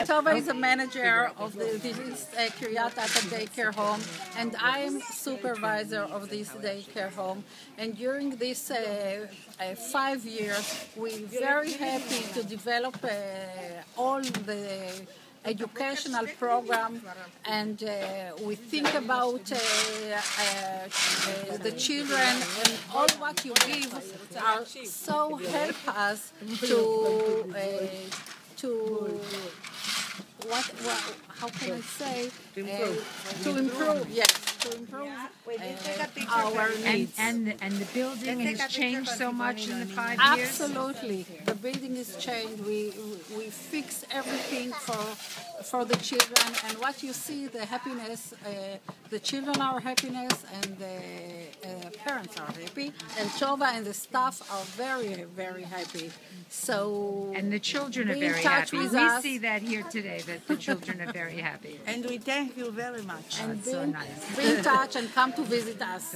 Tova is a manager of this Kiryat Ata daycare home, and I am supervisor of this daycare home. And during these 5 years, we're very happy to develop all the educational program, and we think about the children, and all what you give are so help us to how can I say, to improve, yes, to improve our needs. And the building has changed so much in the 5 years? Absolutely. The building is changed. We fix everything for the children, and what you see, the happiness, the children are happiness, and the parents are happy, and Tova and the staff are very, very happy. So, and the children are very happy. We see that here today, that the children are very happy. And we thank you very much. And so nice. be in touch and come to visit us.